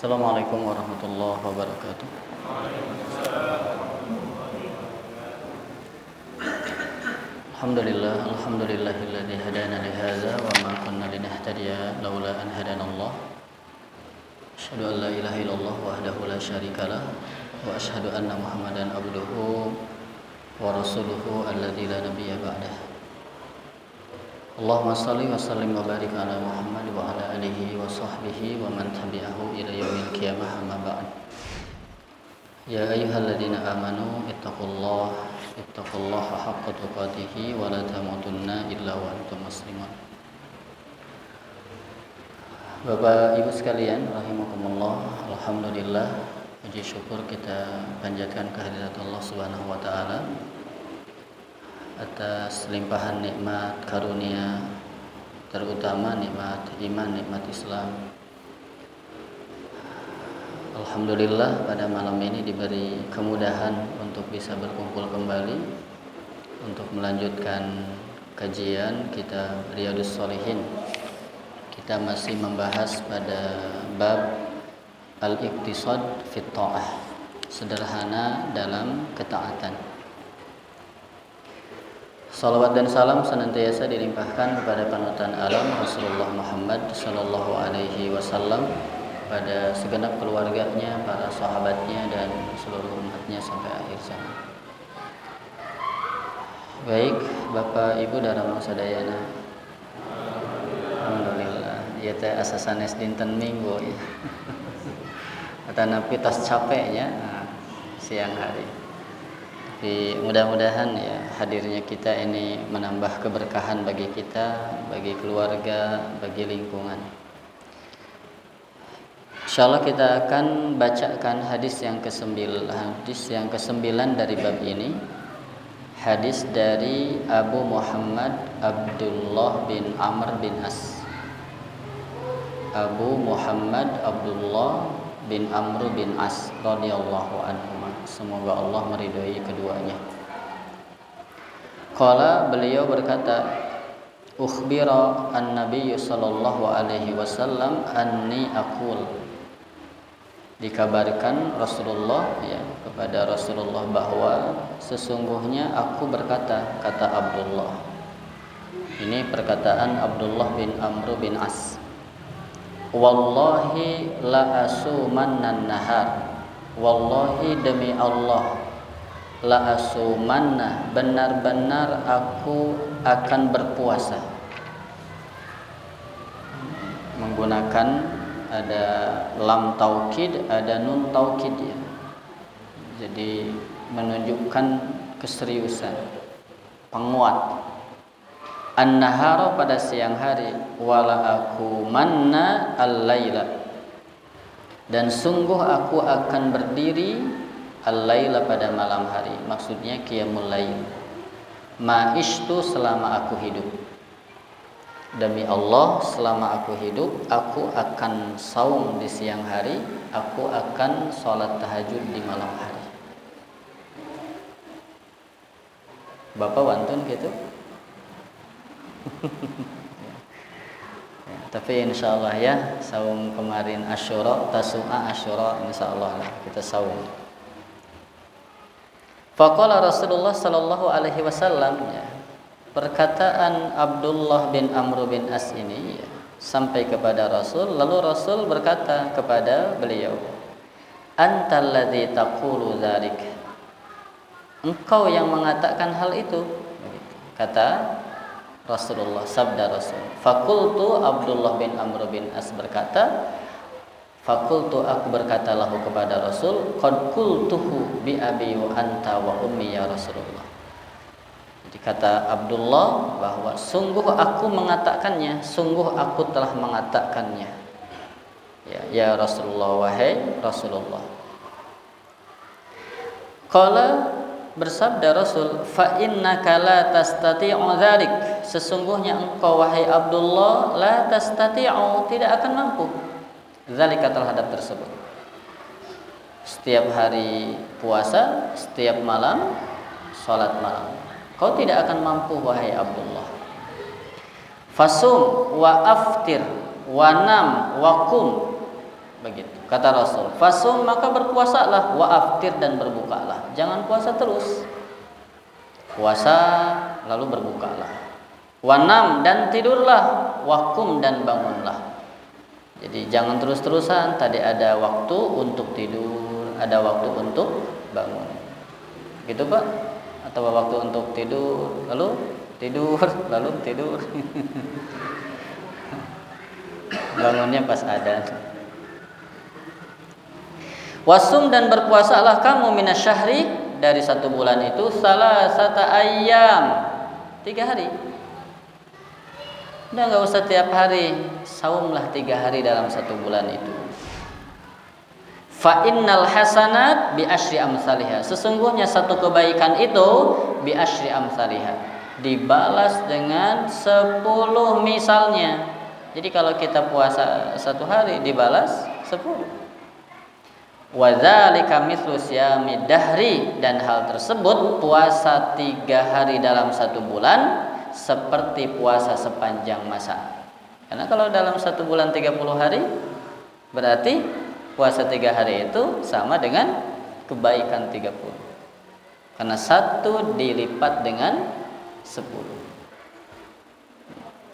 Assalamualaikum warahmatullahi wabarakatuh. Alhamdulillahilladzi hadana li hadza wa ma kunna linahtadiya laula an hadanallah. Asyhadu an la ilaha illallah wahdahu la syarikalah wa asyhadu anna Muhammadan abduhu wa rasuluhu alladzi la nabiyya ba'dah. Allahumma salli wa sallim wa barik ala Muhammad wa ala alihi wa sahbihi wa man tabi'ahu ila yaumil qiyamah amma ba'd. Ya ayyuhalladzina amanu ittaqullaha haqqa tuqatih wa la tamutunna illa wa antum muslimun. Bapak Ibu sekalian rahimakumullah, alhamdulillah puji syukur kita panjatkan kehadirat Allah Subhanahu wa taala atas limpahan nikmat karunia, terutama nikmat iman, nikmat Islam. Alhamdulillah pada malam ini diberi kemudahan untuk bisa berkumpul kembali untuk melanjutkan kajian kitab Riyadhus Shalihin. Kita masih membahas pada bab al-iqtisad fit ta'ah, sederhana dalam ketaatan. Salawat dan salam senantiasa dilimpahkan kepada panutan alam Rasulullah Muhammad sallallahu alaihi wasallam, pada segenap keluarganya, para sahabatnya dan seluruh umatnya sampai akhir zaman. Baik, Bapak Ibu dalam sadayana. Alhamdulillah. Ieu teh asa sanes dinten Minggu ya. Atanapi tas capeknya siang hari. Tapi mudah-mudahan ya hadirnya kita ini menambah keberkahan bagi kita, bagi keluarga, bagi lingkungan. Insyaallah kita akan bacakan hadis yang ke-9 dari bab ini. Hadis dari Abu Muhammad Abdullah bin Amr bin As. Abu Muhammad Abdullah bin Amr bin As radhiyallahu anhu. Semoga Allah meridhai keduanya. Qala, beliau berkata, ukhbira an-nabiy sallallahu alaihi wasallam anni aqul. Dikabarkan Rasulullah ya kepada Rasulullah bahwa sesungguhnya aku berkata, kata Abdullah. Ini perkataan Abdullah bin Amr bin As. Wallahi la asumannan nahar. Wallahi demi Allah, la asumanna, benar-benar aku akan berpuasa. Menggunakan ada lam taukid, ada nun taukid ya. Jadi menunjukkan keseriusan, penguat. An-nahara pada siang hari, wala aku manna al-laila. Dan sungguh aku akan berdiri al-laila pada malam hari. Maksudnya qiyamul lail. Ma'ishtu selama aku hidup. Demi Allah, selama aku hidup, aku akan saum di siang hari, aku akan sholat tahajud di malam hari. Bapak wantun gitu? Tapi insyaallah ya, saum kemarin Asyura, Tasu'a, Asyura, insyaallah lah kita saum. Faqala Rasulullah sallallahu alaihi wasallam ya. Perkataan Abdullah bin Amr bin As ini ya, sampai kepada Rasul, lalu Rasul berkata kepada beliau, "Antal ladzi taqulu dzalik." Engkau yang mengatakan hal itu. Kata Rasulullah, sabda Rasul. Fakultu, Abdullah bin Amr bin As berkata, fakultu, aku berkata lahu kepada Rasul, qad qultuhu bi abi wa anta wa ummi ya Rasulullah. Jadi kata Abdullah bahwa sungguh aku mengatakannya, sungguh aku telah mengatakannya. Ya Rasulullah, wahai Rasulullah. Qala, bersabda Rasul, fa innaka la tastati'u dzalik. Sesungguhnya engkau wahai Abdullah la tastati'u, tidak akan mampu dzalika terhadap tersebut. Setiap hari puasa, setiap malam salat malam. Kau tidak akan mampu wahai Abdullah. Fasum wa aftir wa nam wa qum. Begitu. Kata Rasul, fasum maka berpuasalah, wa aftir dan berbukalah. Jangan puasa terus. Puasa lalu berbukalah. Wanam dan tidurlah, wakum dan bangunlah. Jadi jangan terus-terusan. Tadi ada waktu untuk tidur, ada waktu untuk bangun. Gitu Pak? Atau waktu untuk tidur, lalu tidur, lalu tidur. Bangunnya pas ada. Wasum dan berpuasalah kamu minasyahri dari satu bulan itu salasata ayyam, 3 hari. Udah nggak usah tiap hari, saumlah 3 hari dalam satu bulan itu. Fa innal hasanat bi asyri amsalihha. Sesungguhnya satu kebaikan itu bi asyri amsalihha, dibalas dengan 10 misalnya. Jadi kalau kita puasa 1 hari dibalas 10. Wa dzalika mithlu siyamid dahri, dan hal tersebut puasa 3 hari dalam 1 bulan seperti puasa sepanjang masa. Karena kalau dalam 1 bulan 30 hari berarti puasa 3 hari itu sama dengan kebaikan 30. Karena 1 dilipat dengan 10.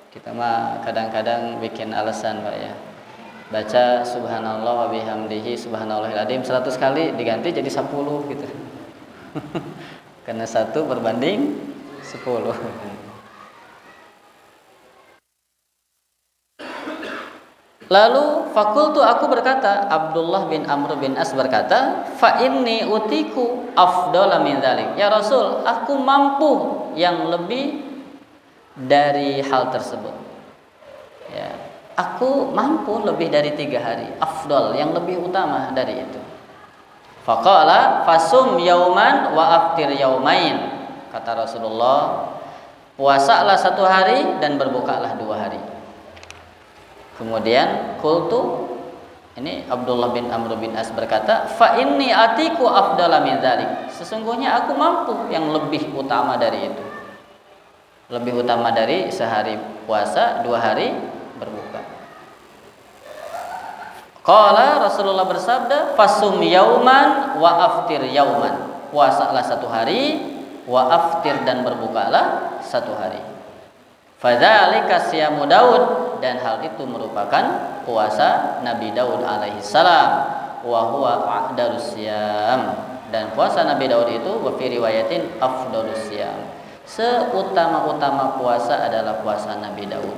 Kita mah kadang-kadang bikin alasan Pak ya. Baca subhanallah wa bihamdihi subhanallahil adzim 100 kali diganti jadi 10 gitu. Karena 1 berbanding 10. Lalu fakultu aku berkata, Abdullah bin Amr bin As berkata, fa inni utiku afdala min dzalik. Ya Rasul, aku mampu yang lebih dari hal tersebut. Ya, aku mampu lebih dari 3 hari, afdal yang lebih utama dari itu. Faqala fasum yauman wa aftir yaumain. Kata Rasulullah, puasalah 1 hari dan berbukalah 2 hari. Kemudian qultu, ini Abdullah bin Amr bin As berkata, fa inni atiku afdala min dzalik. Sesungguhnya aku mampu yang lebih utama dari itu. Lebih utama dari sehari puasa, 2 hari berbuka. Qala Rasulullah bersabda, fasum yauman wa aftir yauman. Puasalah 1 hari, wa aftir dan berbukalah 1 hari. Fadzalika siyamu Daud, dan hal itu merupakan puasa Nabi Daud alaihi salam. Wa huwa a'dalus siyam, dan puasa Nabi Daud itu wa fi riwayatin afdalus siyam. Seutama-utama puasa adalah puasa Nabi Daud.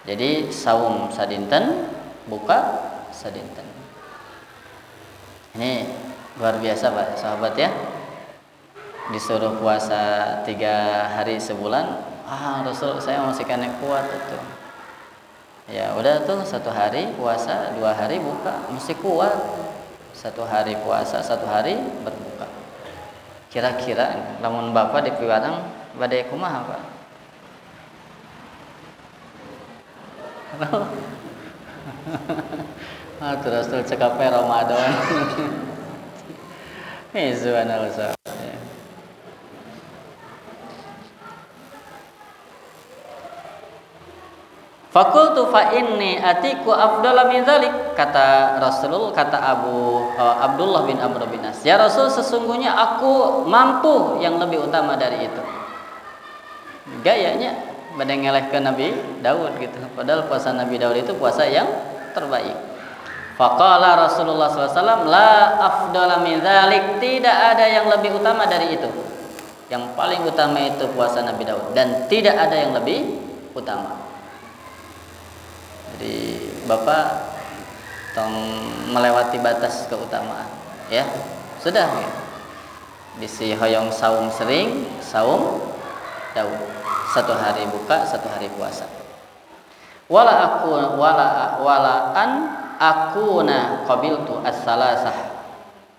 Jadi saum sadinten, buka sadinten. Ini luar biasa Pak sahabat ya. Disuruh puasa 3 hari sebulan. Rasul saya masih kena kuat itu. Ya udah tuh 1 hari puasa, 2 hari buka, mesti kuat. 1 hari puasa, 1 hari berbuka. Kira-kira lamun Bapak di piwarang badai kumaha Pak? Terus cekape Ramadan. Subhanallah. Fakultu fa inni atiku afdala min dzalik. Kata Rasul, kata Abdullah bin Amr bin As, ya Rasul, sesungguhnya aku mampu yang lebih utama dari itu. Gayanya badai ngeleh ke Nabi Daud gitu. Padahal puasa Nabi Daud itu puasa yang terbaik. Faqala Rasulullah SAW, la afdala min dzalik. Tidak ada yang lebih utama dari itu. Yang paling utama itu puasa Nabi Daud, dan tidak ada yang lebih utama. Jadi Bapak tong melewati batas keutamaan, ya sudah ya. Bisi hoyong saum sering, saum Daud, 1 hari buka, 1 hari puasa. Wala an akuna qabiltu as-salasah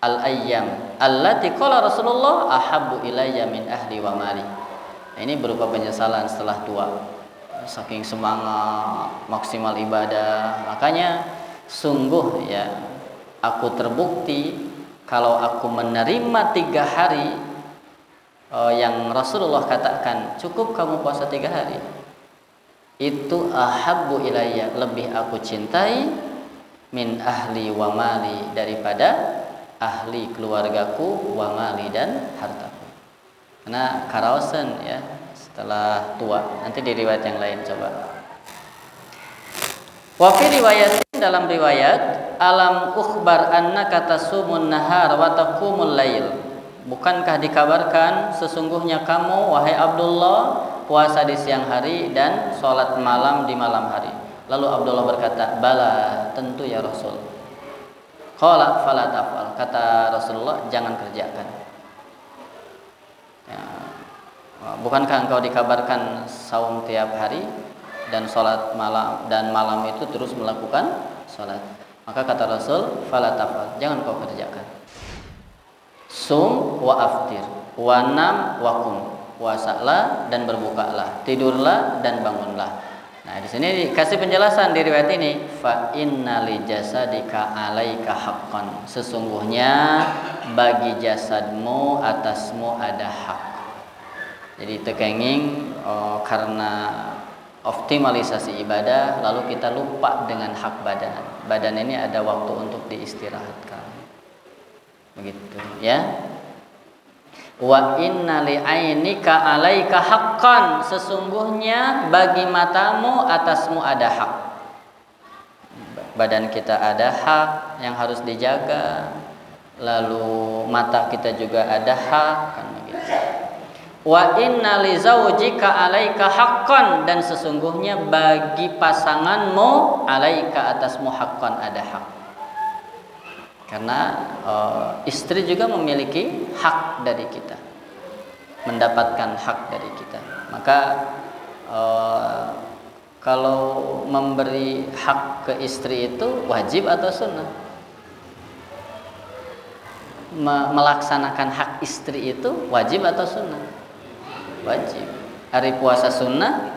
al-ayyam allati qala Rasulullah ahabbu ilayya min ahli wa mali. Nah, ini berupa penyesalan setelah tua. Saking semangat maksimal ibadah, makanya sungguh ya aku terbukti kalau aku menerima 3 hari yang Rasulullah katakan cukup kamu puasa 3 hari, itu ahabbu ilayya, lebih aku cintai min ahli wa mali, daripada ahli keluargaku, wa mali, dan hartaku. Karena karaosen ya setelah tua. Nanti di riwayat yang lain coba. Wa fi riwayatin, dalam riwayat, alam ukhbar annaka tasumun nahar wa taqumul lail. Bukankah dikabarkan sesungguhnya kamu wahai Abdullah puasa di siang hari dan sholat malam di malam hari. Lalu Abdullah berkata, bala, tentu ya Rasul. Qala fala tafal, kata Rasulullah, jangan kerjakan. Ya, bukankah engkau dikabarkan saum tiap hari dan sholat malam, dan malam itu terus melakukan sholat? Maka kata Rasul, fala tafal, jangan kau kerjakan. Sum wa aftir, wa nam wa kum, puasalah dan berbukalah, tidurlah dan bangunlah. Nah, di sini dikasih penjelasan di riwayat ini, fa inna li jasadika alaika haqqan, sesungguhnya bagi jasadmu atasmu ada hak. Jadi tekenging karena optimalisasi ibadah lalu kita lupa dengan hak badan. Badan ini ada waktu untuk diistirahatkan. Begitu ya. Wa inna li ainika alaika haqqan, sesungguhnya bagi matamu atasmu ada hak. Badan kita ada hak yang harus dijaga, lalu mata kita juga ada hak, kan begitu. Wa inna li zaujika alaika haqqan, dan sesungguhnya bagi pasanganmu alaika atasmu haqqan, ada hak. Karena istri juga memiliki hak dari kita, mendapatkan hak dari kita. Maka kalau memberi hak ke istri itu wajib atau sunnah? Melaksanakan hak istri itu wajib atau sunnah? Wajib. Hari puasa sunnah,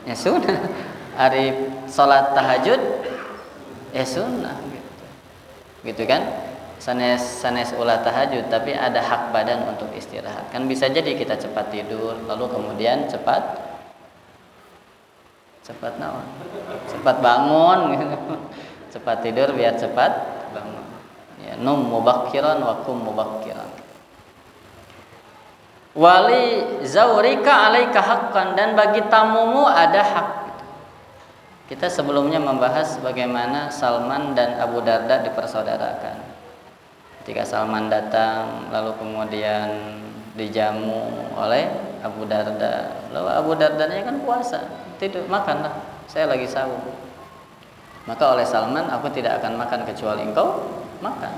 ya sunnah. Hari sholat tahajud, ya sunnah. Gitu kan, sanes ulah tahajud, tapi ada hak badan untuk istirahat. Kan bisa jadi kita cepat tidur lalu kemudian cepat naon, cepat bangun gitu. Cepat tidur biar cepat bangun ya. Num mubakkiran wa kum mubakkiran. Wali zaurika alaika haqqan, dan bagi tamumu ada hak. Kita sebelumnya membahas bagaimana Salman dan Abu Darda dipersaudarakan. Ketika Salman datang, lalu kemudian dijamu oleh Abu Darda. Lalu Abu Dardanya kan puasa, tidur, makanlah, saya lagi sahur. Maka oleh Salman, aku tidak akan makan kecuali engkau makan.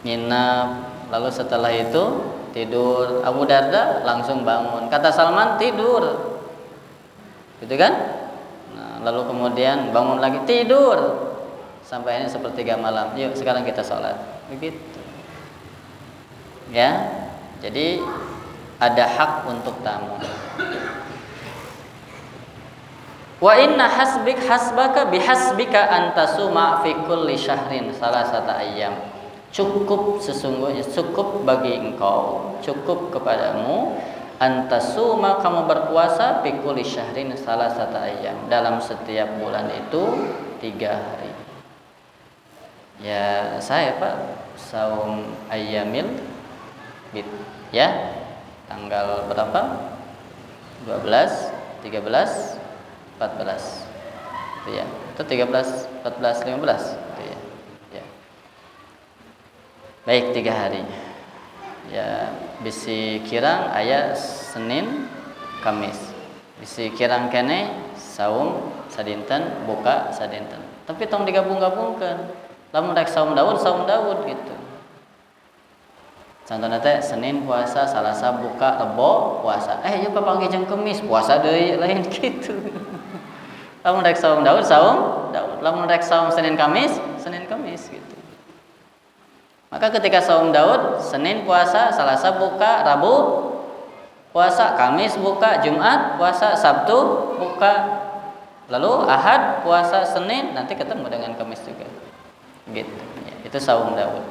Nginap, lalu setelah itu tidur. Abu Darda langsung bangun. Kata Salman, tidur, gitu kan? Lalu kemudian bangun lagi, tidur sampai ini sepertiga malam. Yuk sekarang kita sholat. Begitu ya. Jadi ada hak untuk tamu. Wa inna hasbaka bihasbika antasuma fi kulli syahrin salasata ayyam. Cukup, sesungguhnya cukup bagi engkau, cukup kepadamu, antasuma, kamu berpuasa, fi kulli syahrin salasata ayyam, dalam setiap bulan itu 3 hari. Ya saya Pak saum ayyamil bid ya, tanggal berapa? 12, 13, 14. Itu ya. Itu 13, 14, 15 itu ya. Ya. Baik, 3 hari. Ya, bisi kirang aya Senin, Kamis. Bisi kirang kene saum sadinten, buka sadinten. Tapi tong digabung-gabungkeun. Lamun rek saum Daud gitu. Contohna teh Senin puasa, Salasa buka, Rebo puasa. Ieu papanggi jeung Kamis puasa deui, lain gitu. Lamun rek saum Daud, lamun rek saum Senin Kamis gitu. Maka ketika saum Daud, Senin puasa, Salasa buka, Rabu puasa, Kamis buka, Jumat puasa, Sabtu buka, lalu Ahad puasa, Senin nanti ketemu dengan Kamis juga. Gitu. Ya, itu saum Daud.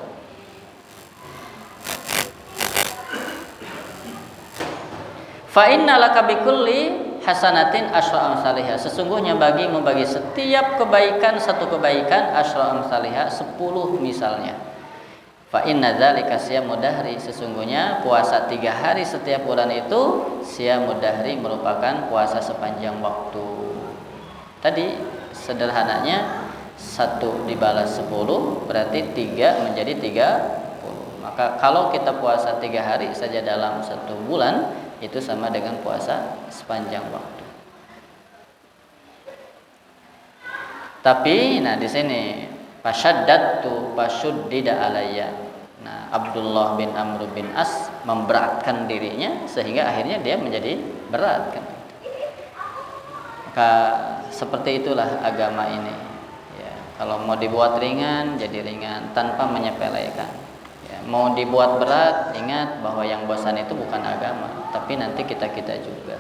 Fa inna laka bikulli hasanatin asyra amsalihha. Sesungguhnya membagi setiap kebaikan satu kebaikan asyra amsalihha 10 misalnya. Fa inna dzalika siyamud dahri. Sesungguhnya puasa 3 hari setiap bulan itu siyamud dahri merupakan puasa sepanjang waktu. Tadi sederhananya 1 dibalas 10 berarti 3 menjadi 30. Maka kalau kita puasa 3 hari saja dalam 1 bulan itu sama dengan puasa sepanjang waktu. Tapi di sini fasyaddatu fashuddida alayya. Nah, Abdullah bin Amr bin As memberatkan dirinya sehingga akhirnya dia menjadi berat kan. Maka seperti itulah agama ini. Ya, kalau mau dibuat ringan jadi ringan tanpa menyepelekan. Ya, mau dibuat berat ingat bahwa yang bosan itu bukan agama, tapi nanti kita-kita juga.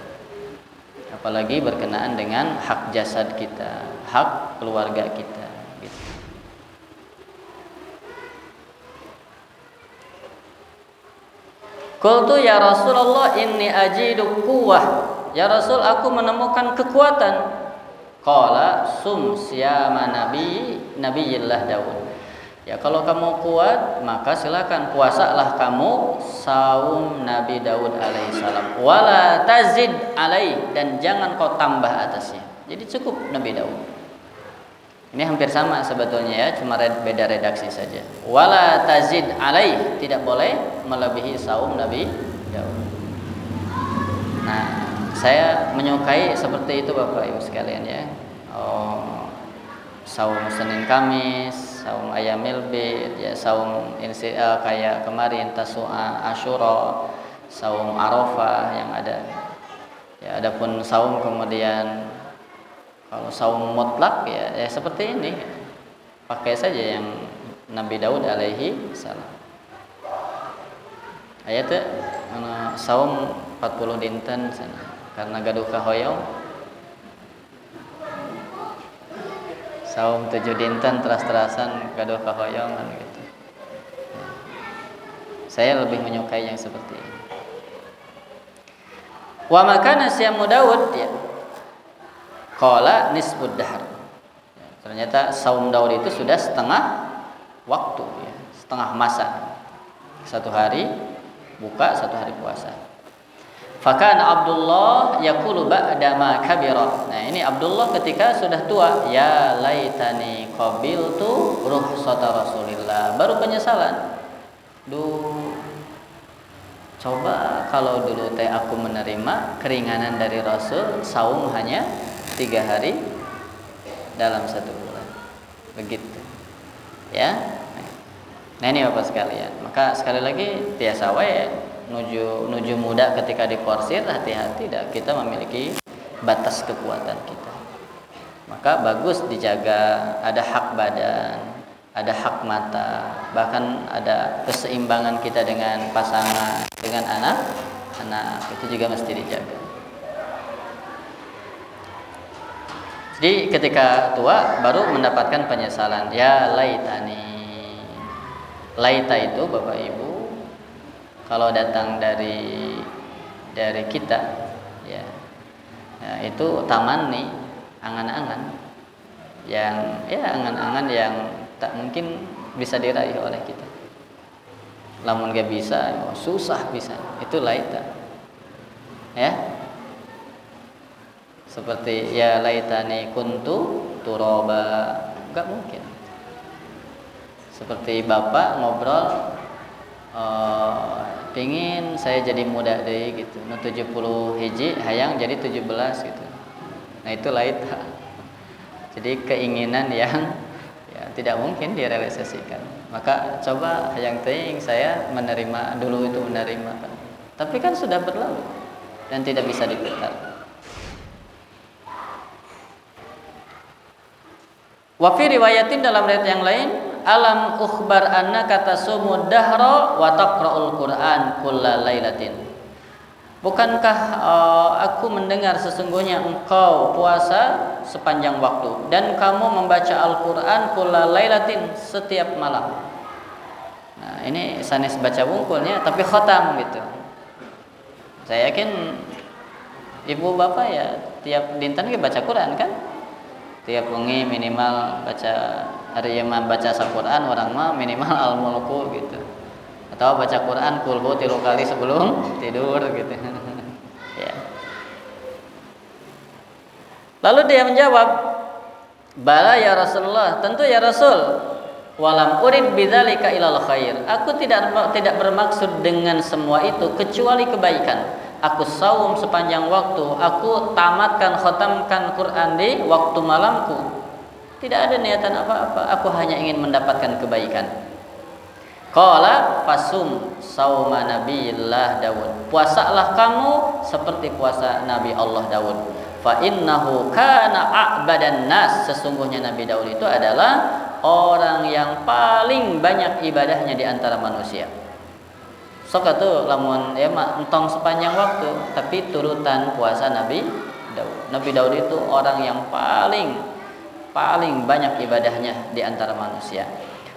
Apalagi berkenaan dengan hak jasad kita, hak keluarga kita. Qultu ya Rasulullah inni ajidu quwwah. Ya Rasul, aku menemukan kekuatan. Qala sum siyama nabiyillah Daud. Ya kalau kamu kuat maka silakan puasalah kamu saum Nabi Daud alaihissalam. Wala tazid alai, dan jangan kau tambah atasnya. Jadi cukup Nabi Daud. Ini hampir sama sebetulnya ya, cuma beda redaksi saja. Wala tazid alai, tidak boleh melebihi saum Nabi Daud. Nah, saya menyukai seperti itu Bapak Ibu sekalian ya. Saum Senin Kamis, saum Ayyamil Bid, ya saum kayak kemarin Tasu'a, Asyura, saum Arafah yang ada. Ya, adapun saum kemudian kalau saum mutlak ya seperti ini. Pakai saja yang Nabi Daud alaihi salam. Ayatnya saum 40 dinten sana karena gaduh kahoyong. Saum 7 dinten teras-terasan gaduh kahoyong kan gitu. Saya lebih menyukai yang seperti ini. Wa makana siyamu Daud ya. Qala nisfud dahr. Ternyata saum Daud itu sudah setengah waktu ya, setengah masa. 1 hari buka, 1 hari puasa. Fakana Abdullah yaqulu ba'da ma kabira. Nah, ini Abdullah ketika sudah tua, ya laitani qabiltu ruhsata Rasulillah. Baru penyesalan. Coba kalau dulu aku menerima keringanan dari Rasul, saum hanya 3 hari dalam 1 bulan. Begitu. Ya. Nah, ini Bapak sekalian. Maka sekali lagi biasa wae nuju muda ketika diporsir, hati-hati dah kita memiliki batas kekuatan kita. Maka bagus dijaga, ada hak badan, ada hak mata, bahkan ada keseimbangan kita dengan pasangan, dengan anak itu juga mesti dijaga. Jadi ketika tua baru mendapatkan penyesalan. Ya laitani. Laita itu Bapak Ibu kalau datang dari kita ya. Nah, itu tamanni, angan-angan yang tak mungkin bisa diraih oleh kita. Lamun gak bisa, susah bisa. Itu laita. Ya. Seperti ya laitani kuntu turaba, enggak mungkin. Seperti bapak ngobrol pingin saya jadi muda deh gitu. 70 hiji hayang jadi 17 gitu. Nah, itu laita. Jadi keinginan yang tidak mungkin direalisasikan. Maka coba hayang teuing saya menerima dulu itu menerima kan. Tapi kan sudah berlalu dan tidak bisa diputar. Wa fi riwayatin, dalam riwayat yang lain, alam ukhbar annaka tasumud dahra wa taqra'ul Qur'an kulla lailatin. Bukankah aku mendengar sesungguhnya engkau puasa sepanjang waktu dan kamu membaca Al-Qur'an kulla lailatin, setiap malam. Nah, ini sanes baca bungkulnya tapi khatam gitu. Saya yakin Ibu bapak ya tiap dinten ge baca Quran kan? Tiap wengi minimal baca hari mah baca Al-Qur'an, orang mah minimal al-mulku gitu. Atau baca Quran kulhu 3 kali sebelum tidur gitu. Ya. Lalu dia menjawab, "Bala ya Rasulullah, tentu ya Rasul. Walam urid bidzalika ilal khair. Aku tidak bermaksud dengan semua itu kecuali kebaikan. Aku saum sepanjang waktu, aku tamatkan khatamkan Quran di waktu malamku. Tidak ada niatan apa-apa, aku hanya ingin mendapatkan kebaikan." Qala fasum sauma nabiillah Daud. Puasalah kamu seperti puasa Nabi Allah Daud. Fa innahu kana a'badan nas. Sesungguhnya Nabi Daud itu adalah orang yang paling banyak ibadahnya di antara manusia. Sok atuh lamun ya mah entong sepanjang waktu, tapi turutan puasa Nabi Daud. Nabi Daud itu orang yang paling banyak ibadahnya di antara manusia.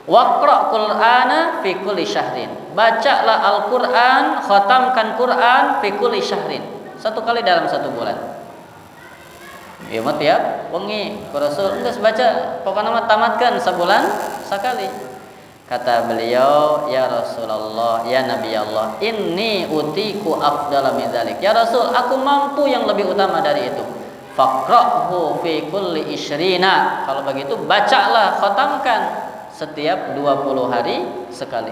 Waqra' Qur'ana fi kulli syahrin. Bacalah Al-Qur'an, khatamkan Qur'an fi kulli syahrin. 1 kali dalam 1 bulan. Ya mah tiap wengi ku Rasul geus baca, pokona mah tamatkan sebulan sakali. Kata beliau, "Ya Rasulullah, ya Nabi Allah, inni utiku afdala min dzalik." Ya Rasul, aku mampu yang lebih utama dari itu. Faqra'hu fi kulli isyrina. Kalau begitu bacalah, khatamkan setiap 20 hari sekali.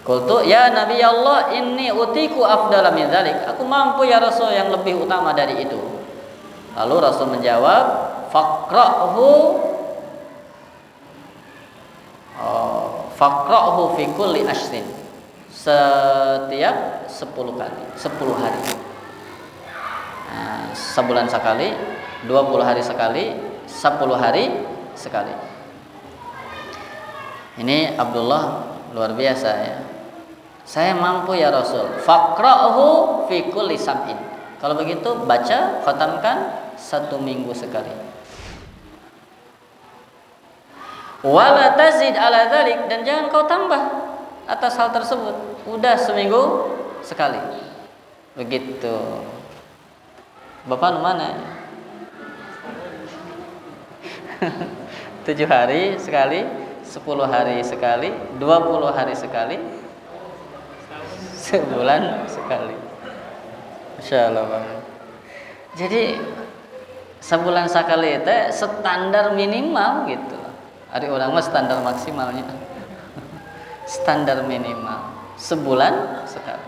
Qultu ya Nabi Allah, inni utiku afdala min dzalik. Aku mampu ya Rasul yang lebih utama dari itu. Lalu Rasul menjawab, faqra'hu fi kulli ashrin. Setiap 10 kali, 10 hari. Nah, sebulan sekali, 20 hari sekali, 10 hari sekali. Ini Abdullah luar biasa ya. Saya mampu ya Rasul. Faqra'hu fi kulli sab'in. Kalau begitu baca, khatamkan 1 minggu sekali. Wala tazid ala dzalik, dan jangan kau tambah atas hal tersebut. Udah seminggu sekali. Begitu. Bapak mana? 7 hari sekali, 10 hari sekali, 20 hari sekali, sebulan sekali. Masya Allah Bang. Jadi sebulan sekali itu standar minimal gitu. Ada orang mah standar maksimalnya. Standar minimal sebulan sekali.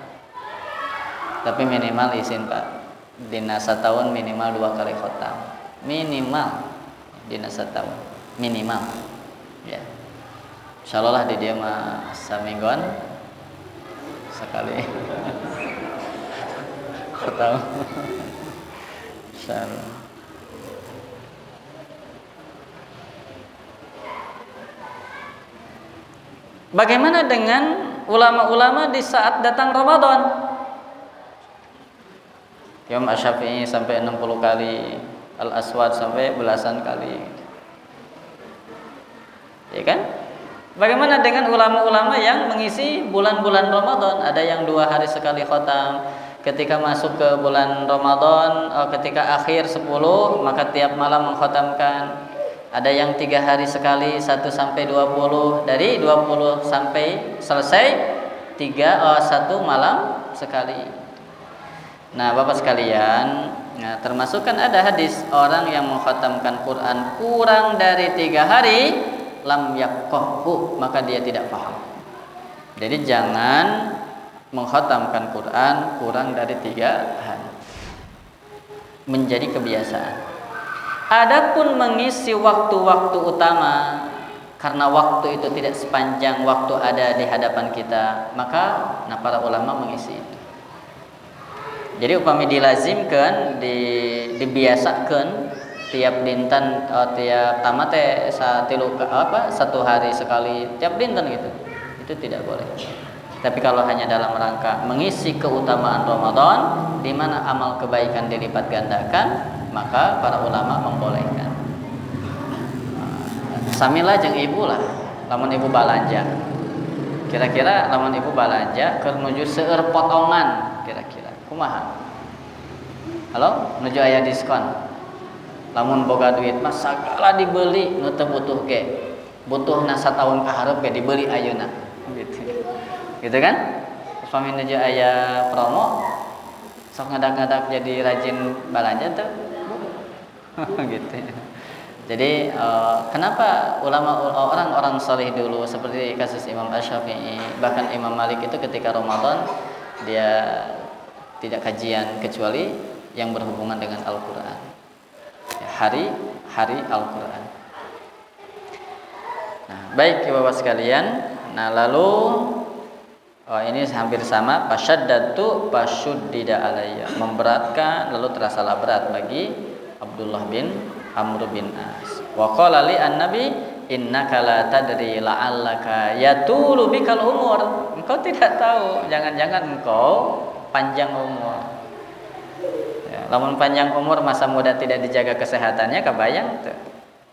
Tapi minimal izin Pak. Dina setahun minimal 2 kali khatam. Minimal dina setahun minimal. Ya. Insyaallah lah di dia mah samingguan sekali. Khatam. Insyaallah. Bagaimana dengan ulama-ulama di saat datang Ramadan? Imam Asy-Syafi'i sampai 60 kali, Al-Aswad sampai belasan kali. Ya kan? Bagaimana dengan ulama-ulama yang mengisi bulan-bulan Ramadan? Ada yang 2 hari sekali khatam. Ketika masuk ke bulan Ramadan, ketika akhir 10, maka tiap malam mengkhatamkan. Ada yang 3 hari sekali, 1 sampai 20. Dari 20 sampai selesai 1 malam sekali. Nah Bapak sekalian, nah, termasuk kan ada hadis orang yang mengkhatamkan Quran kurang dari 3 hari, lam yafqahu, maka dia tidak paham. Jadi jangan mengkhatamkan Quran kurang dari 3 hari. Menjadi kebiasaan. Adapun mengisi waktu-waktu utama, karena waktu itu tidak sepanjang waktu ada di hadapan kita, maka para ulama mengisi itu. Jadi upami dilazimkan, dibiasakan tiap dinten, tiap tamat satu hari sekali, tiap dinten gitu. Itu tidak boleh. Tapi kalau hanya dalam rangka mengisi keutamaan Ramadan, di mana amal kebaikan dilipat gandakan, maka para ulama membolehkan. Samilah jeung ibu lah, lamun ibu balanja. Kira-kira lamun ibu balanja keur nuju seueur potongan, kira-kira kumaha? Halo, nuju aya diskon. Lamun boga duit mah sagala dibeli, nu teu butuh ge. Butuhna sataun ka hareup ge dibeli ayeuna. Gitu. Gitu kan? Upami nuju aya promo, sok ngadak-ngadak jadi rajin balanja tuh. Gitu. Jadi kenapa ulama orang-orang saleh dulu seperti kasus Imam Asy-Syafi'i, bahkan Imam Malik itu ketika Ramadan dia tidak kajian kecuali yang berhubungan dengan Al-Qur'an. Ya, hari Al-Qur'an. Nah, baik Bapak sekalian. Nah, lalu ini hampir sama, fasyaddatu fashuddida alayya, memberatkan lalu terasalah berat bagi Abdullah bin Amr bin As. Wa qala li an-nabi innaka la tadri la'allaka yatulu bikal umur. Engkau tidak tahu, jangan-jangan engkau panjang umur. Ya, lamun panjang umur masa muda tidak dijaga kesehatannya kebayang tuh.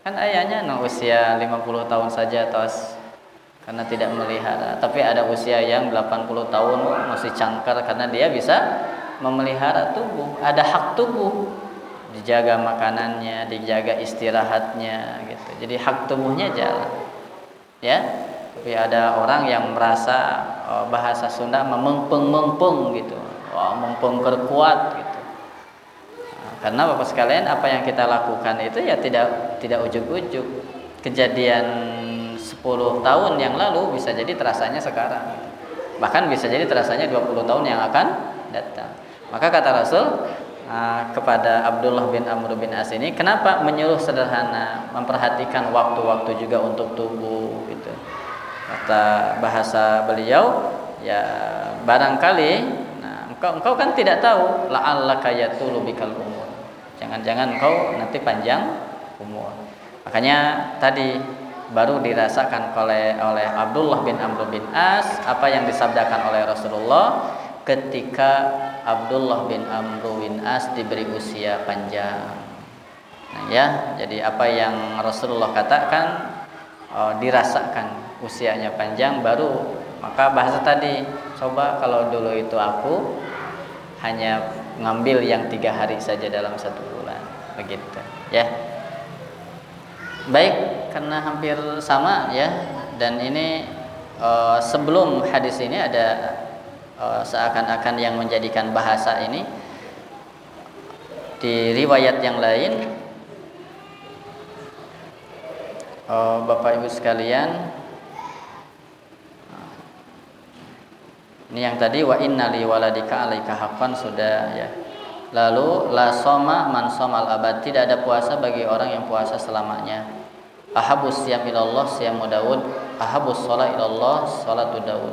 Kan ayahnya usia 50 tahun saja tos karena tidak melihara, tapi ada usia yang 80 tahun masih cangkar karena dia bisa memelihara tubuh, ada hak tubuh, dijaga makanannya, dijaga istirahatnya gitu. Jadi hak tubuhnya jalan. Ya. Tapi ada orang yang merasa bahasa Sunda memengpeng-mengpeng gitu. Wah, mengpeng kuat gitu. Nah, karena Bapak sekalian apa yang kita lakukan itu ya tidak ujug-ujug. Kejadian 10 tahun yang lalu bisa jadi terasanya sekarang. Bahkan bisa jadi terasanya 20 tahun yang akan datang. Maka kata Rasul kepada Abdullah bin Amr bin As ini, kenapa menyuruh sederhana, memperhatikan waktu-waktu juga untuk tubuh gitu. Kata bahasa beliau, ya barangkali engkau kan tidak tahu la'allaka yatulu bikal umur. Jangan-jangan engkau nanti panjang umur. Makanya tadi baru dirasakan oleh Abdullah bin Amr bin As apa yang disabdakan oleh Rasulullah ketika Abdullah bin Amr bin As diberi usia panjang. Nah ya, jadi apa yang Rasulullah katakan dirasakan usianya panjang baru. Maka bahasa tadi, coba kalau dulu itu aku hanya ngambil yang 3 hari saja dalam 1 bulan, begitu ya. Baik, karena hampir sama ya, dan ini sebelum hadis ini ada seakan-akan yang menjadikan bahasa ini di riwayat yang lain, Bapak Ibu sekalian. Ini yang tadi wa inna li waladika alaika haqqan sudah ya. Lalu la soma man somal abad, tidak ada puasa bagi orang yang puasa selamanya. Ahabus siyam ilallah siyamu Daud, ahabus shalah ilallah shalatu Daud.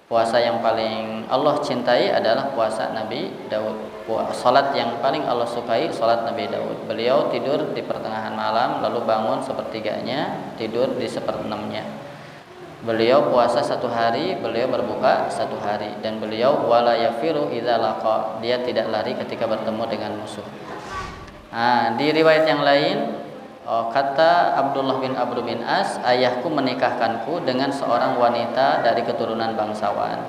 Puasa yang paling Allah cintai adalah puasa Nabi Daud. Salat yang paling Allah sukai salat Nabi Daud. Beliau tidur di pertengahan malam lalu bangun sepertiganya, tidur di seperenamnya. Beliau puasa 1 hari, beliau berbuka 1 hari, dan beliau wala yafiru idza laqa, dia tidak lari ketika bertemu dengan musuh. Nah, di riwayat yang lain kata Abdullah bin Amr bin As, ayahku menikahkanku dengan seorang wanita dari keturunan bangsawan.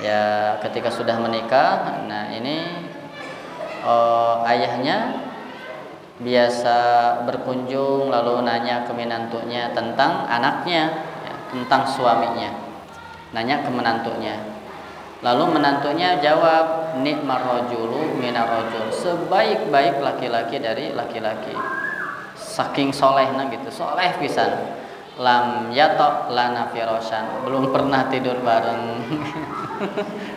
Ya, ketika sudah menikah, nah ini ayahnya biasa berkunjung lalu nanya ke menantunya tentang anaknya, tentang suaminya, nanya ke menantunya. Lalu menantunya jawab, nikmar rajulu minar rajul, sebaik-baik laki-laki dari laki-laki. Saking solehna gitu, soleh pisan. Lam yatok lana firasyan, belum pernah tidur bareng.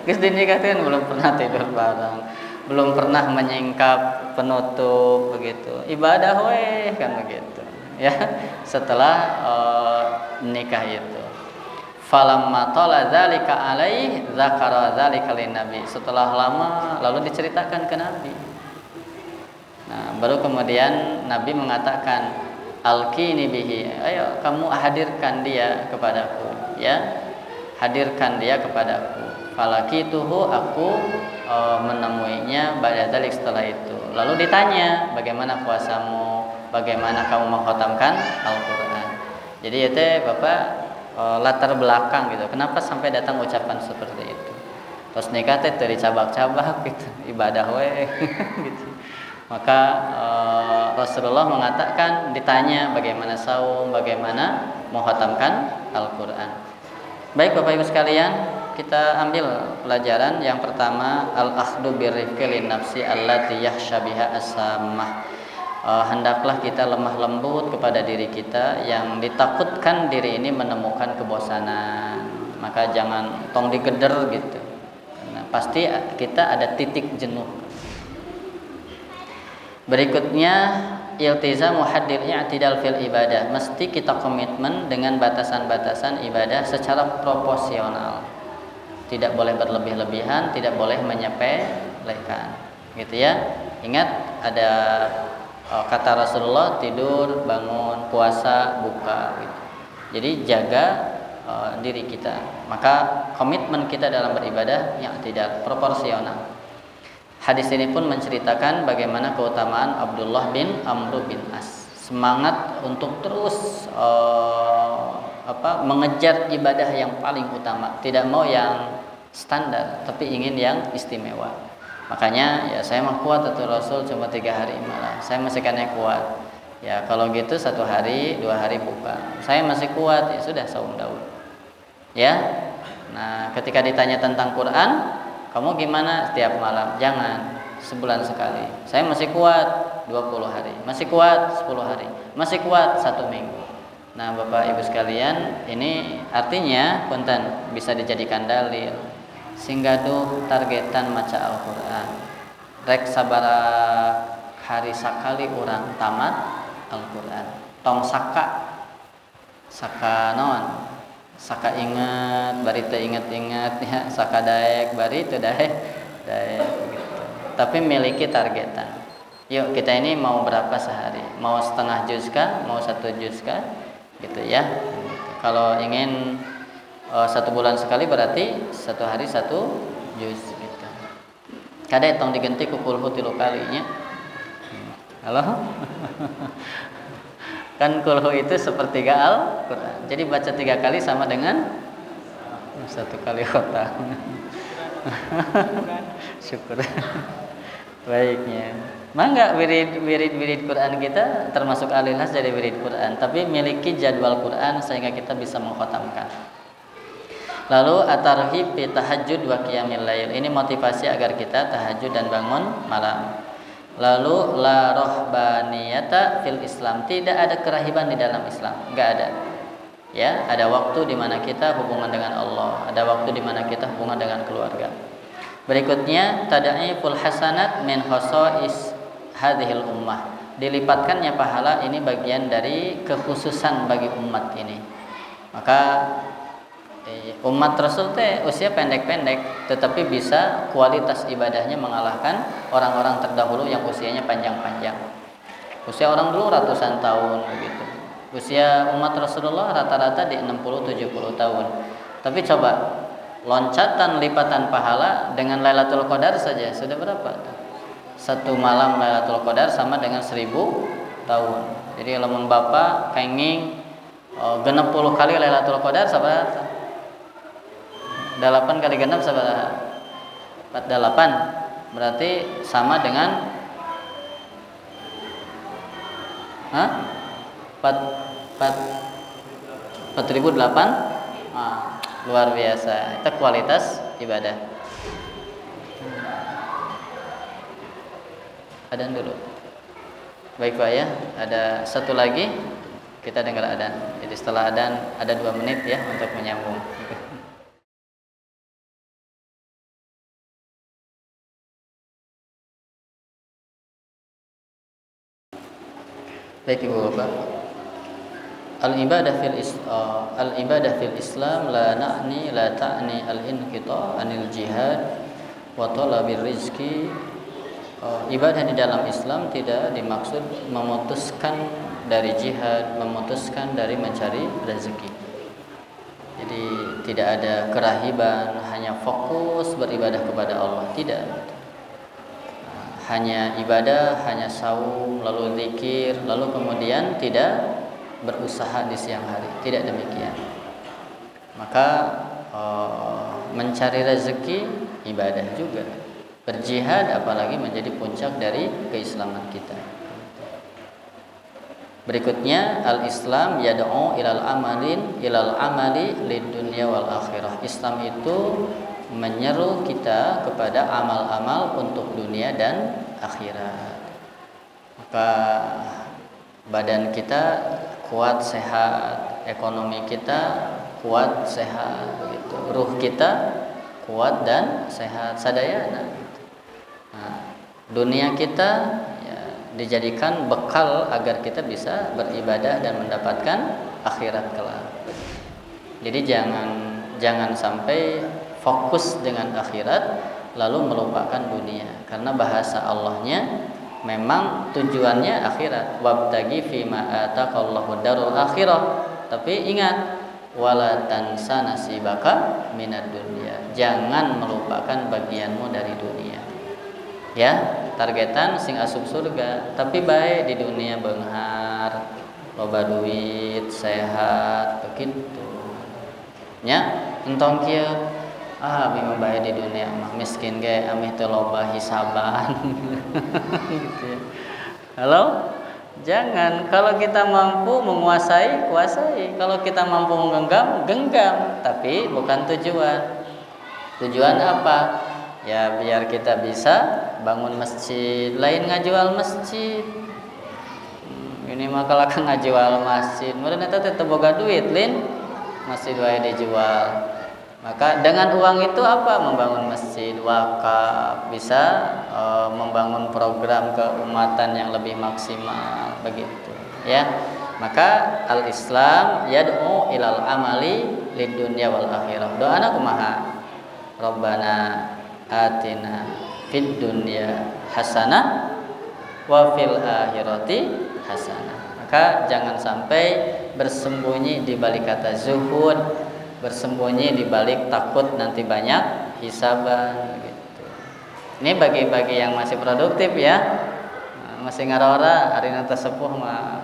Geus dinikahkeun belum pernah tidur bareng, belum pernah menyingkap penutup begitu. Ibadah we kan begitu. Ya, setelah nikah itu. Falamma tala dzalika alaihi dzakara dzalika lin-nabi. Setelah lama lalu diceritakan ke Nabi. Nah, baru kemudian Nabi mengatakan, alqini bihi, ayo kamu hadirkan dia kepadaku, ya. Hadirkan dia kepadaku. Falaqituhu, aku menemuinya ba'da dzalik, setelah itu. Lalu ditanya, bagaimana puasamu? Bagaimana kamu mengkhatamkan Al-Qur'an? Jadi itu Bapak latar belakang gitu. Kenapa sampai datang ucapan seperti itu? Terus nikah teh dari cabak-cabak gitu, ibadah we gitu. Maka Rasulullah mengatakan, ditanya bagaimana saum, bagaimana mengkhatamkan Al-Qur'an. Baik Bapak Ibu sekalian, kita ambil pelajaran yang pertama, al-akhdhu birrifqi linnafsi allati yahsyabiha as-sammah. Hendaklah kita lemah lembut kepada diri kita yang ditakutkan diri ini menemukan kebosanan. Maka jangan tong digeder gitu. Nah, pasti kita ada titik jenuh. Berikutnya, iltizamu haddil i'tidal fil ibadah. Mesti kita komitmen dengan batasan-batasan ibadah secara proporsional. Tidak boleh berlebih-lebihan, tidak boleh menyepelekan. Gitu ya. Ingat ada kata Rasulullah, tidur, bangun, puasa, buka gitu. Jadi jaga diri kita. Maka komitmen kita dalam beribadah yang tidak proporsional. Hadis ini pun menceritakan bagaimana keutamaan Abdullah bin Amr bin As. Semangat untuk terus mengejar ibadah yang paling utama. Tidak mau yang standar, tapi ingin yang istimewa. Makanya ya saya mah kuat atau Rasul cuma 3 hari malah. Saya masih kan kuat. Ya kalau gitu 1 hari, 2 hari buka. Saya masih kuat, ya sudah saum Daud. Ya. Nah, ketika ditanya tentang Quran, kamu gimana setiap malam? Jangan, sebulan sekali. Saya masih kuat 20 hari, masih kuat 10 hari, masih kuat 1 minggu. Nah Bapak Ibu sekalian, ini artinya punten bisa dijadikan dalil. Singgaduh targetan maca Al-Quran. Rek sabara hari sakali orang tamat Al-Quran. Tong saka non. Saka ingat, bari teu ingat-ingat ya, saka daek, bari teu daek gitu. Tapi miliki targetan. Yuk kita ini mau berapa sehari? Mau setengah juz kah? Mau 1 juz kah? Gitu ya. Kalau ingin 1 bulan sekali berarti 1 hari 1 juz gitu. Kade tong digenti ku kulhu 3 kalinya. Halo? Kan kulhu itu sepertiga Al-Quran. Jadi baca 3 kali sama dengan 1 kali khotam. Syukur. Baiknya. Mangga wirid Quran kita termasuk al-Ikhlas dari wirid Quran, tapi miliki jadwal Quran sehingga kita bisa mengkhatamkan. Lalu at-tarhib fi tahajjud wa qiyamil lail. Ini motivasi agar kita tahajud dan bangun malam. Lalu la rohbaniyata fil Islam, tidak ada kerahiban di dalam Islam, enggak ada. Ya, ada waktu di mana kita hubungan dengan Allah, ada waktu di mana kita hubungan dengan keluarga. Berikutnya tada'iful hasanat min khosais hadhil ummah. Dilipatkannya pahala ini bagian dari kekhususan bagi umat ini. Maka umat Rasul teh usia pendek-pendek, tetapi bisa kualitas ibadahnya mengalahkan orang-orang terdahulu yang usianya panjang-panjang. Usia orang dulu ratusan tahun begitu. Usia umat Rasulullah rata-rata di 60-70 tahun. Tapi coba loncatan lipatan pahala dengan Lailatul Qadar saja sudah berapa? 1 malam Lailatul Qadar sama dengan 1000 tahun. Jadi lamun Bapak kenging 60 kali Lailatul Qadar sabaraha? 8 kali genap sabaraha? 48. Berarti sama dengan 4008. Luar biasa. Itu kualitas ibadah. Adzan dulu. Baik Pak ya, ada satu lagi kita dengar adzan. Jadi setelah adzan ada 2 menit ya untuk menyambung. Baik Ibu Bapak. Al-ibadah fil Islam la ta'ni al-inqita' anil jihad wa talabir rizqi. Ibadah di dalam Islam tidak dimaksud memutuskan dari jihad, memutuskan dari mencari rezeki. Jadi tidak ada kerahiban, hanya fokus beribadah kepada Allah, tidak. Hanya ibadah, hanya saum, lalu zikir, lalu kemudian tidak berusaha di siang hari. Tidak demikian. Maka mencari rezeki ibadah juga. Berjihad apalagi menjadi puncak dari keislaman kita. Berikutnya al-Islam yad'u ilal amali lid dunya wal akhirah. Islam itu menyeru kita kepada amal-amal untuk dunia dan akhirat. Maka badan kita kuat sehat, ekonomi kita kuat sehat begitu. Ruh kita kuat dan sehat sadayana. Nah, dunia kita dijadikan bekal agar kita bisa beribadah dan mendapatkan akhirat kelak. Jadi jangan sampai fokus dengan akhirat lalu melupakan dunia, karena bahasa Allahnya memang tujuannya akhirat. Wabtagi fima ataqallahu darul akhirah. Tapi ingat, wala tansa nasibaka minad dunya. Jangan melupakan bagianmu dari dunia. Ya, targetan sing asup surga, tapi baik di dunia beunghar, loba duit, sehat, begitu. Nya, entong kieu abi mah bae di dunia mah miskin ge ami teu loba hisaban. Gitu ya. Halo? Jangan, kalau kita mampu menguasai, kuasai. Kalau kita mampu menggenggam, genggam, tapi bukan tujuan. Tujuan apa? Ya biar kita bisa bangun masjid, lain ngajual masjid. Ini mah kalau kan ngajual masjid, meureun eta teh teu boga duit, lin. Masjid wae dijual. Maka dengan uang itu apa? Membangun masjid, wakaf, bisa membangun program keumatan yang lebih maksimal, begitu. Ya. Maka al-Islam yad'u ilal amali lid dunya wal akhirah. Doana kumaha? Rabbana atina fid dunya hasanah wa fil akhirati hasanah. Maka jangan sampai bersembunyi di balik kata zuhud, bersembunyi di balik takut nanti banyak hisaban gitu. Ini bagi-bagi yang masih produktif ya. Masih ngarora arina teh sepuh mah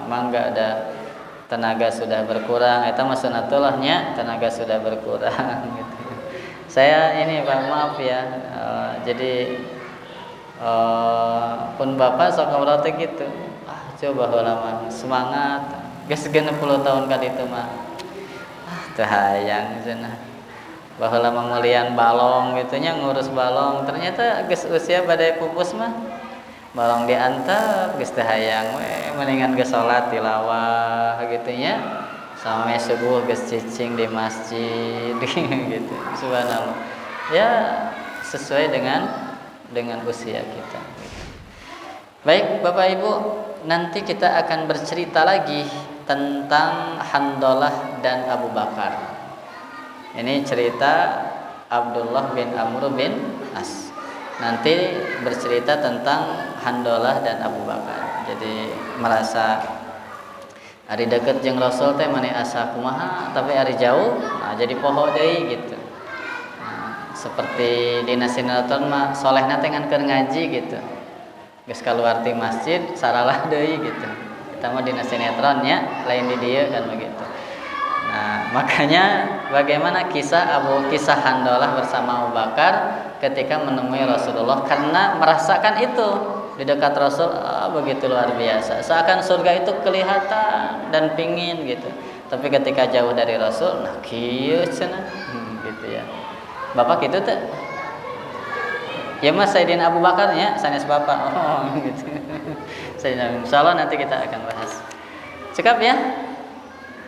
mangga ada tenaga sudah berkurang, eta mah sunatullahnya tenaga sudah berkurang gitu. Saya ini Pak, maaf ya, jadi pun Bapak sok ngobrol gitu. Coba heula mah semangat, geus 60 tahun kali itu mah. Teu hayang cenah. Baheula mah mulian balong gitu nya, ngurus balong, ternyata geus usia badai pupus mah. Balong diantep geus teu hayang we, mendingan geus salat tilawah gitu nya. Sampai subuh geus cicing di masjid gitu. Subhanallah. Ya sesuai dengan usia kita. Baik Bapak Ibu, nanti kita akan bercerita lagi tentang Handalah dan Abu Bakar. Ini cerita Abdullah bin Amr bin As. Nanti bercerita tentang Handalah dan Abu Bakar. Jadi merasa ari deket jeung Rasul teh mane asa kumaha, tapi ari jauh nah jadi poho deui gitu. Nah, seperti di sinetron mah solehna teh ngan keur ngaji gitu. Geus kaluar ti masjid saralah deui gitu. Kita mah di sinetron nya, lain di dieu kan begitu. Nah, makanya bagaimana kisah Handalah bersama Abu Bakar ketika menemui Rasulullah, karena merasakan itu di dekat Rasul begitu luar biasa. Seakan surga itu kelihatan dan pingin gitu. Tapi ketika jauh dari Rasul, nah kieu cenah gitu ya. Bapak gitu teh. Ya Mas Sayyidina Abu Bakar nya sanes Bapak. Oh gitu. Sayyidina insyaallah nanti kita akan bahas. Cukup ya?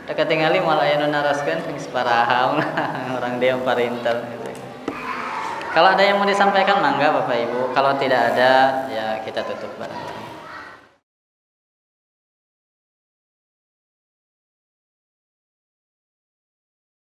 Dekat tingali malah aya nu naraskeun geus paraham orang dia parintel gitu. Kalau ada yang mau disampaikan mangga Bapak Ibu. Kalau tidak ada ya kita tutup bareng.